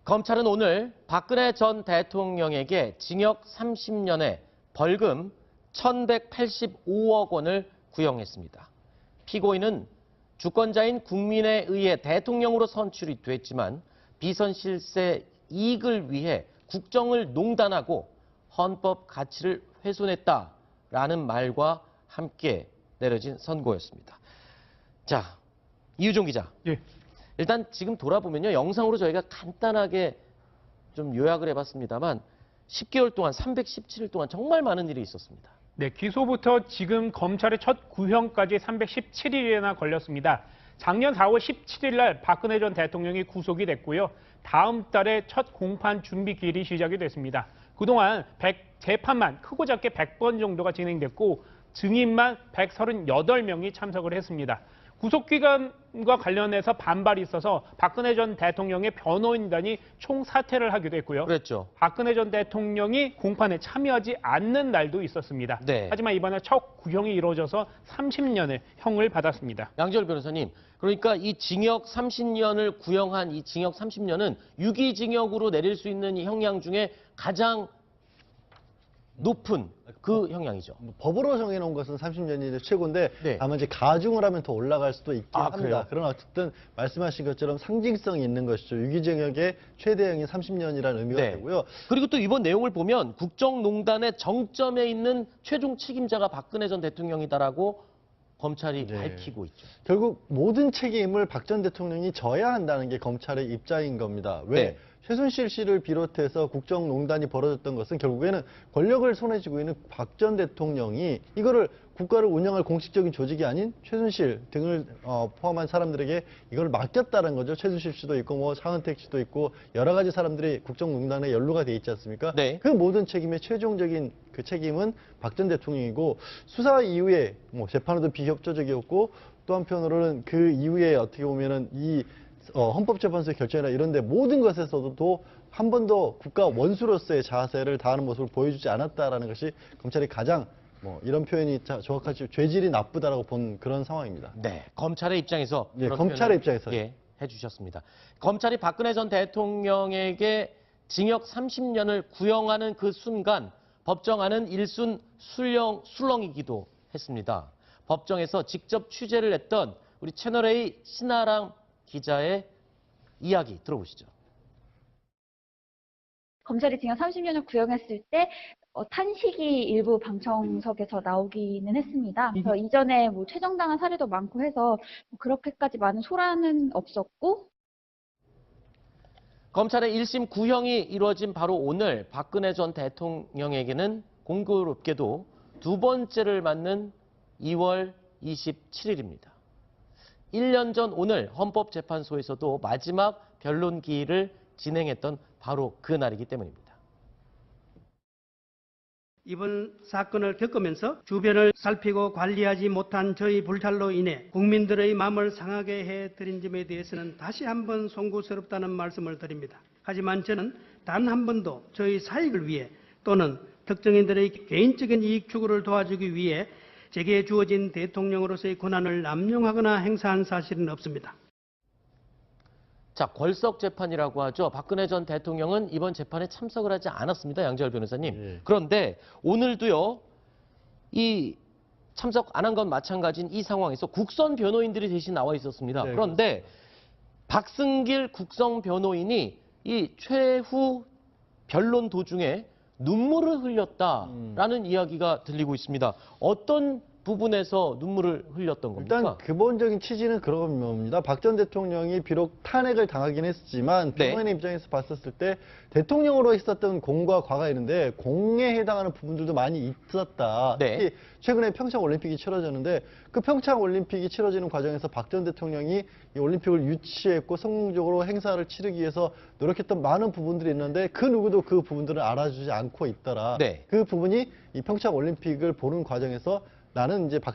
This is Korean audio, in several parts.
검찰은 오늘 박근혜 전 대통령에게 징역 30년에 벌금 1,185억 원을 구형했습니다. 피고인은 주권자인 국민에 의해 대통령으로 선출이 됐지만 비선 실세 이익을 위해 국정을 농단하고 헌법 가치를 훼손했다라는 말과 함께 내려진 선고였습니다. 자, 이유종 기자. 예. 일단 지금 돌아보면요. 영상으로 저희가 간단하게 좀 요약을 해봤습니다만 10개월 동안 317일 동안 정말 많은 일이 있었습니다. 네, 기소부터 지금 검찰의 첫 구형까지 317일이나 걸렸습니다. 작년 4월 17일 날 박근혜 전 대통령이 구속이 됐고요. 다음 달에 첫 공판 준비 기일이 시작이 됐습니다. 그동안 재판만 크고 작게 100번 정도가 진행됐고 증인만 138명이 참석을 했습니다. 구속기간과 관련해서 반발이 있어서 박근혜 전 대통령의 변호인단이 총사퇴를 하기도 했고요. 그랬죠. 박근혜 전 대통령이 공판에 참여하지 않는 날도 있었습니다. 네. 하지만 이번에 첫 구형이 이루어져서 30년의 형을 받았습니다. 양지열 변호사님, 그러니까 이 징역 30년을 구형한 이 징역 30년은 유기징역으로 내릴 수 있는 이 형량 중에 가장 높은 그 형량이죠. 법으로 정해놓은 것은 30년이 최고인데 네. 다만 이제 가중을 하면 더 올라갈 수도 있긴 합니다. 그래요? 그러나 어쨌든 말씀하신 것처럼 상징성이 있는 것이죠. 유기징역의 최대형이 30년이라는 의미가 네. 되고요. 그리고 또 이번 내용을 보면 국정농단의 정점에 있는 최종 책임자가 박근혜 전 대통령이다라고 검찰이 네. 밝히고 있죠. 결국 모든 책임을 박 전 대통령이 져야 한다는 게 검찰의 입장인 겁니다. 왜? 네. 최순실 씨를 비롯해서 국정농단이 벌어졌던 것은 결국에는 권력을 손에 쥐고 있는 박 전 대통령이 이거를 국가를 운영할 공식적인 조직이 아닌 최순실 등을 포함한 사람들에게 이걸 맡겼다는 거죠. 최순실 씨도 있고 뭐 차은택 씨도 있고 여러 가지 사람들이 국정농단에 연루가 돼 있지 않습니까? 네. 그 모든 책임의 최종적인 그 책임은 박 전 대통령이고 수사 이후에 뭐 재판에도 비협조적이었고 또 한편으로는 그 이후에 어떻게 보면은 이 헌법재판소의 결정이나 이런 데 모든 것에서도 한 번도 국가 원수로서의 자세를 다하는 모습을 보여주지 않았다라는 것이 검찰이 가장 이런 표현이 정확하지 죄질이 나쁘다라고 본 그런 상황입니다. 네, 검찰의 입장에서 예, 그런 검찰의 표현을, 입장에서 예, 해주셨습니다. 검찰이 박근혜 전 대통령에게 징역 30년을 구형하는 그 순간 법정안은 일순 술렁이기도 했습니다. 법정에서 직접 취재를 했던 우리 채널A 신아랑 기자의 이야기 들어보시죠. 검찰이 징역 30년을 구형했을 때 탄식이 일부 방청석에서 나오기는 했습니다. 그래서 이전에 최정당한 사례도 많고 해서 그렇게까지 많은 소란은 없었고. 검찰의 1심 구형이 이루어진 바로 오늘 박근혜 전 대통령에게는 공교롭게도 두 번째를 맞는 2월 27일입니다. 1년 전 오늘 헌법재판소에서도 마지막 변론 기일을 진행했던 바로 그 날이기 때문입니다. 이번 사건을 겪으면서 주변을 살피고 관리하지 못한 저희 불찰로 인해 국민들의 마음을 상하게 해드린 점에 대해서는 다시 한번 송구스럽다는 말씀을 드립니다. 하지만 저는 단 한 번도 저희 사익을 위해 또는 특정인들의 개인적인 이익 추구를 도와주기 위해 제게 주어진 대통령으로서의 권한을 남용하거나 행사한 사실은 없습니다. 자, 궐석 재판이라고 하죠. 박근혜 전 대통령은 이번 재판에 참석을 하지 않았습니다. 양지열 변호사님. 예. 그런데 오늘도요. 이 참석 안 한 건 마찬가지인 이 상황에서 국선 변호인들이 대신 나와 있었습니다. 네, 그런데 박승길 국선 변호인이 이 최후 변론 도중에 눈물을 흘렸다라는 이야기가 들리고 있습니다. 어떤 부분에서 눈물을 흘렸던 겁니까? 일단 기본적인 취지는 그런 겁니다. 박 전 대통령이 비록 탄핵을 당하긴 했지만 네. 변호인의 입장에서 봤었을 때 대통령으로 있었던 공과 과가 있는데 공에 해당하는 부분들도 많이 있었다. 네. 특히 최근에 평창올림픽이 치러졌는데 그 평창올림픽이 치러지는 과정에서 박 전 대통령이 이 올림픽을 유치했고 성공적으로 행사를 치르기 위해서 노력했던 많은 부분들이 있는데 그 누구도 그 부분들을 알아주지 않고 있더라. 네. 그 부분이 이 평창올림픽을 보는 과정에서 나는 이제 박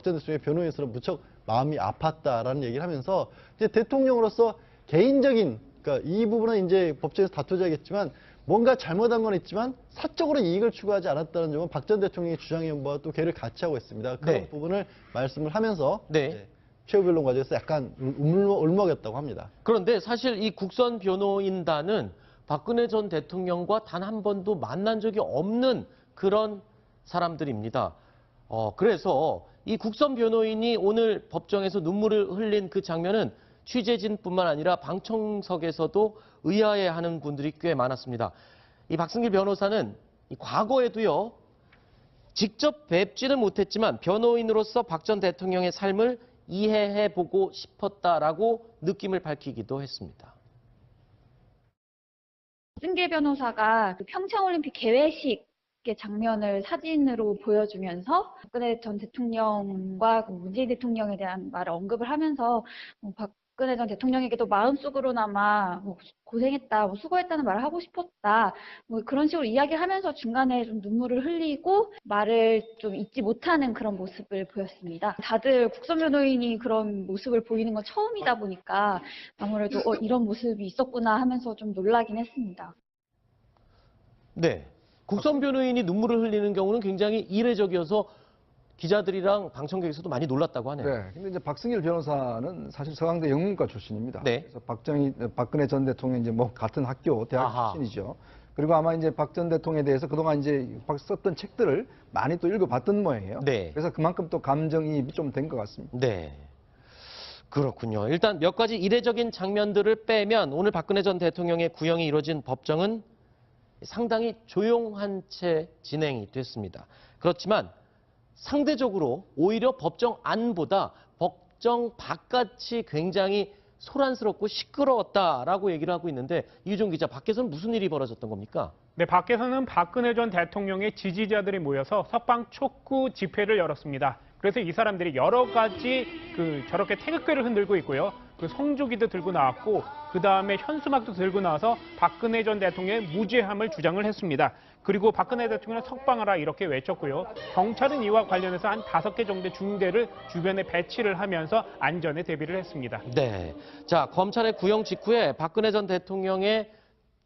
전 대통령의 변호인으로서 무척 마음이 아팠다라는 얘기를 하면서 이제 대통령으로서 개인적인 그러니까 이 부분은 이제 법정에서 다투자겠지만 뭔가 잘못한 건 있지만 사적으로 이익을 추구하지 않았다는 점은 박 전 대통령의 주장의 바와 또 괴를 같이 하고 있습니다. 그런 네. 부분을 말씀을 하면서 네. 이제 최후 변론 과정에서 약간 울먹였다고 합니다. 그런데 사실 이 국선 변호인단은 박근혜 전 대통령과 단 한 번도 만난 적이 없는 그런 사람들입니다. 그래서 이 국선 변호인이 오늘 법정에서 눈물을 흘린 그 장면은 취재진뿐만 아니라 방청석에서도 의아해하는 분들이 꽤 많았습니다. 이 박승길 변호사는 이 과거에도요, 직접 뵙지는 못했지만 변호인으로서 박 전 대통령의 삶을 이해해보고 싶었다라고 느낌을 밝히기도 했습니다. 승길 변호사가 그 평창올림픽 개회식의 장면을 사진으로 보여주면서 박근혜 전 대통령과 문재인 대통령에 대한 말을 언급을 하면서 박근혜 전 대통령에게도 마음속으로나마 고생했다, 수고했다는 말을 하고 싶었다, 그런 식으로 이야기하면서 중간에 좀 눈물을 흘리고 말을 좀 잊지 못하는 그런 모습을 보였습니다. 다들 국선 변호인이 그런 모습을 보이는 건 처음이다 보니까 아무래도 이런 모습이 있었구나 하면서 좀 놀라긴 했습니다. 네. 국선 변호인이 눈물을 흘리는 경우는 굉장히 이례적이어서 기자들이랑 방청객에서도 많이 놀랐다고 하네요. 네. 근데 이제 박승길 변호사는 사실 서강대 영문과 출신입니다. 네. 그래서 박근혜 전 대통령 이제 뭐 같은 학교, 대학 아하. 출신이죠. 그리고 아마 이제 박 전 대통령에 대해서 그동안 이제 썼던 책들을 많이 또 읽어봤던 모양이에요. 네. 그래서 그만큼 또 감정이입이 좀 된 것 같습니다. 네. 그렇군요. 일단 몇 가지 이례적인 장면들을 빼면 오늘 박근혜 전 대통령의 구형이 이루어진 법정은 상당히 조용한 채 진행이 됐습니다. 그렇지만 상대적으로 오히려 법정 안보다 법정 바깥이 굉장히 소란스럽고 시끄러웠다라고 얘기를 하고 있는데 이유정 기자, 밖에서는 무슨 일이 벌어졌던 겁니까? 네, 밖에서는 박근혜 전 대통령의 지지자들이 모여서 석방 촉구 집회를 열었습니다. 그래서 이 사람들이 여러 가지 저렇게 태극기를 흔들고 있고요. 성조기도 들고 나왔고 그 다음에 현수막도 들고 나와서 박근혜 전 대통령의 무죄함을 주장을 했습니다. 그리고 박근혜 대통령을 석방하라 이렇게 외쳤고요. 경찰은 이와 관련해서 한 5개 정도의 중대를 주변에 배치를 하면서 안전에 대비를 했습니다. 네. 자, 검찰의 구형 직후에 박근혜 전 대통령의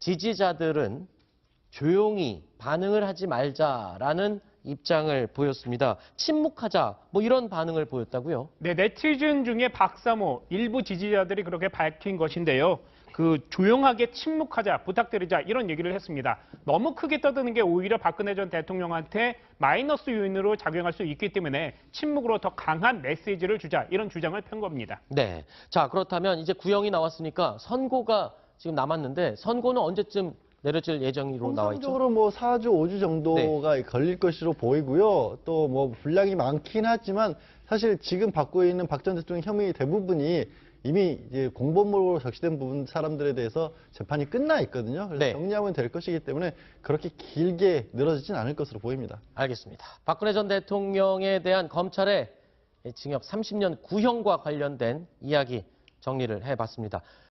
지지자들은 조용히 반응을 하지 말자라는 입장을 보였습니다. 침묵하자, 이런 반응을 보였다고요? 네, 네티즌 중에 박사모 일부 지지자들이 그렇게 밝힌 것인데요. 조용하게 침묵하자, 부탁드리자 이런 얘기를 했습니다. 너무 크게 떠드는 게 오히려 박근혜 전 대통령한테 마이너스 요인으로 작용할 수 있기 때문에 침묵으로 더 강한 메시지를 주자 이런 주장을 편 겁니다. 네. 자, 그렇다면 이제 구형이 나왔으니까 선고가 지금 남았는데 선고는 언제쯤 내려질 예정으로 나와 있죠? 통상적으로 4주, 5주 정도가 걸릴 것으로 보이고요. 또 분량이 많긴 하지만 사실 지금 받고 있는 박 전 대통령 혐의 대부분이 이미 이제 공범으로 적시된 부분 사람들에 대해서 재판이 끝나 있거든요. 그래서 네. 정리하면 될 것이기 때문에 그렇게 길게 늘어지진 않을 것으로 보입니다. 알겠습니다. 박근혜 전 대통령에 대한 검찰의 징역 30년 구형과 관련된 이야기 정리를 해봤습니다.